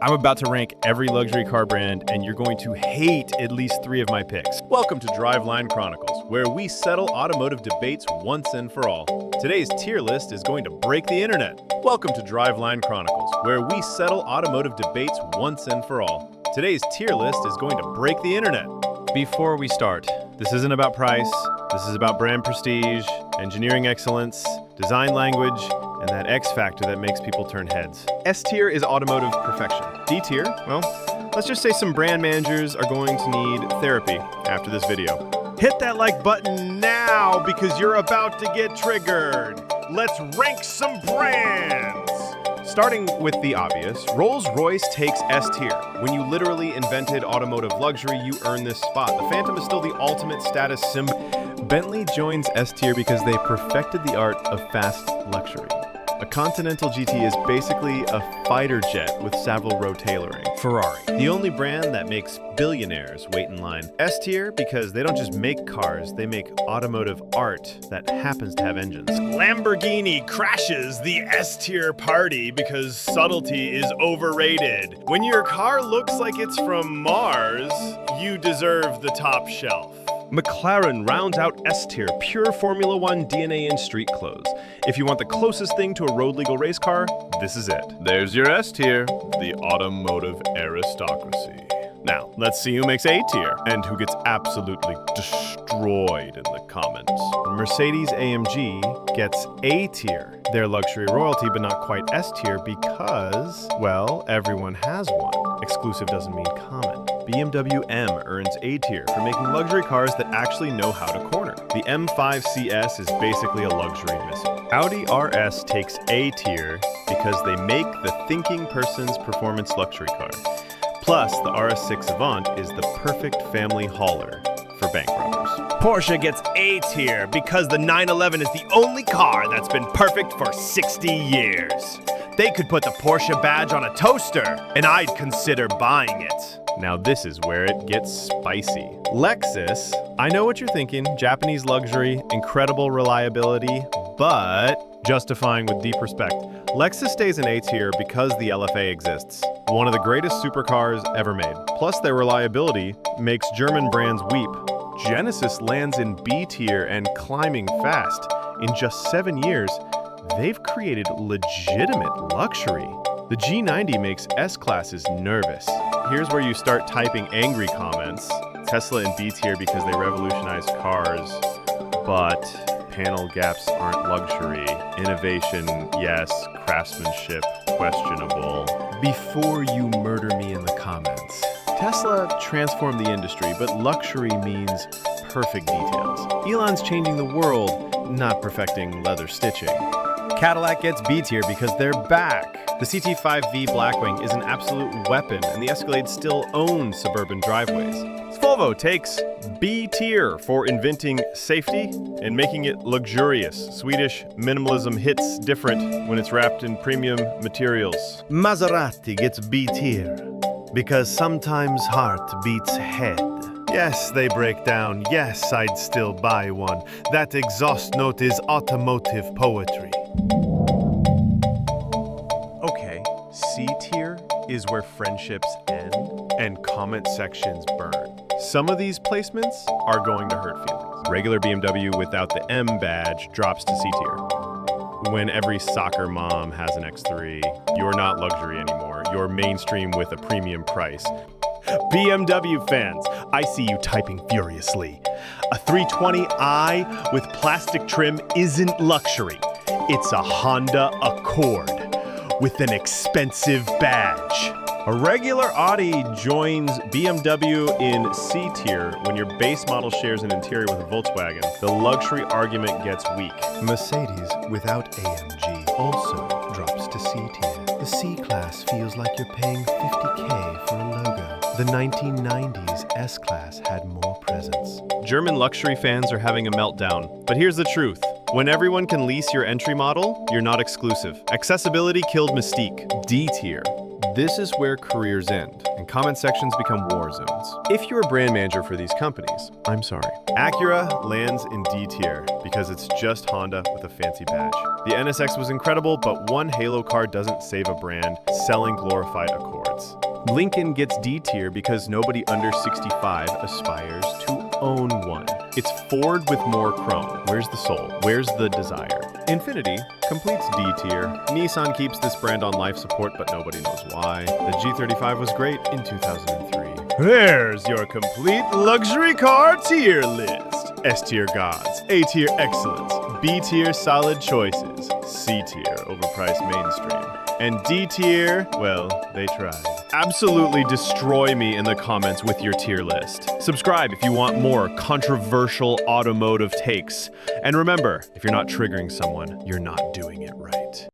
I'm about to rank every luxury car brand, and you're going to hate at least 3 of my picks. Welcome to Driveline Chronicles, where we settle automotive debates once and for all. Today's tier list is going to break the internet. Welcome to Driveline Chronicles, where we settle automotive debates once and for all. Today's tier list is going to break the internet. Before we start, this isn't about price. This is about brand prestige, engineering excellence, design language, and that X factor that makes people turn heads. S tier is automotive perfection. D tier, well, let's just say some brand managers are going to need therapy after this video. Hit that like button now because you're about to get triggered. Let's rank some brands. Starting with the obvious, Rolls-Royce takes S tier. When you literally invented automotive luxury, you earned this spot. The Phantom is still the ultimate status symbol. Bentley joins S tier because they perfected the art of fast luxury. A Continental GT is basically a fighter jet with Savile Row tailoring. Ferrari, the only brand that makes billionaires wait in line. S tier because they don't just make cars, they make automotive art that happens to have engines. Lamborghini crashes the S tier party because subtlety is overrated. When your car looks like it's from Mars, you deserve the top shelf. McLaren rounds out S tier, pure Formula One DNA in street clothes. If you want the closest thing to a road legal race car, this is it. There's your S tier, the automotive aristocracy. Now, let's see who makes A tier and who gets absolutely destroyed in the comments. Mercedes-AMG gets A tier. They're luxury royalty, but not quite S tier because, well, everyone has one. Exclusive doesn't mean common. BMW M earns A tier for making luxury cars that actually know how to corner. The M5 CS is basically a luxury missile. Audi RS takes A tier because they make the thinking person's performance luxury car. Plus, the RS6 Avant is the perfect family hauler for bank robbers. Porsche gets A tier because the 911 is the only car that's been perfect for 60 years. They could put the Porsche badge on a toaster, and I'd consider buying it. Now this is where it gets spicy. Lexus, I know what you're thinking, Japanese luxury, incredible reliability, but justifying with deep respect. Lexus stays in A tier because the LFA exists. One of the greatest supercars ever made. Plus their reliability makes German brands weep. Genesis lands in B tier and climbing fast. In just 7 years, they've created legitimate luxury. The G90 makes S-classes nervous. Here's where you start typing angry comments. Tesla in B tier because they revolutionized cars, but panel gaps aren't luxury. Innovation, yes. Craftsmanship, questionable. Before you murder me in the comments, Tesla transformed the industry, but luxury means perfect details. Elon's changing the world, not perfecting leather stitching. Cadillac gets B tier because they're back. The CT5V Blackwing is an absolute weapon, and the Escalade still owns suburban driveways. Volvo takes B tier for inventing safety and making it luxurious. Swedish minimalism hits different when it's wrapped in premium materials. Maserati gets B tier because sometimes heart beats head. Yes, they break down. Yes, I'd still buy one. That exhaust note is automotive poetry. Okay, C tier is where friendships end and comment sections burn. Some of these placements are going to hurt feelings. Regular BMW without the M badge drops to C tier. When every soccer mom has an X3, you're not luxury anymore. You're mainstream with a premium price. BMW fans, I see you typing furiously. A 320i with plastic trim isn't luxury. It's a Honda Accord with an expensive badge. A regular Audi joins BMW in C tier when your base model shares an interior with a Volkswagen. The luxury argument gets weak. Mercedes without AMG also drops to C tier. The C-Class feels like you're paying $50K for a logo. The 1990s S-Class had more presence. German luxury fans are having a meltdown. But here's the truth. When everyone can lease your entry model, you're not exclusive. Accessibility killed mystique. D tier. This is where careers end, and comment sections become war zones. If you're a brand manager for these companies, I'm sorry. Acura lands in D tier because it's just Honda with a fancy badge. The NSX was incredible, but one Halo car doesn't save a brand selling glorified Accords. points. Lincoln gets D tier because nobody under 65 aspires to own one. It's Ford with more chrome. Where's the soul? Where's the desire? Infiniti completes D tier. Nissan keeps this brand on life support, but nobody knows why. The G35 was great in 2003. There's your complete luxury car tier list. S tier gods, A tier excellence, B tier solid choices, C tier overpriced mainstream, and D tier, well, they tried. Absolutely destroy me in the comments with your tier list. Subscribe if you want more controversial automotive takes. And remember, if you're not triggering someone, you're not doing it right.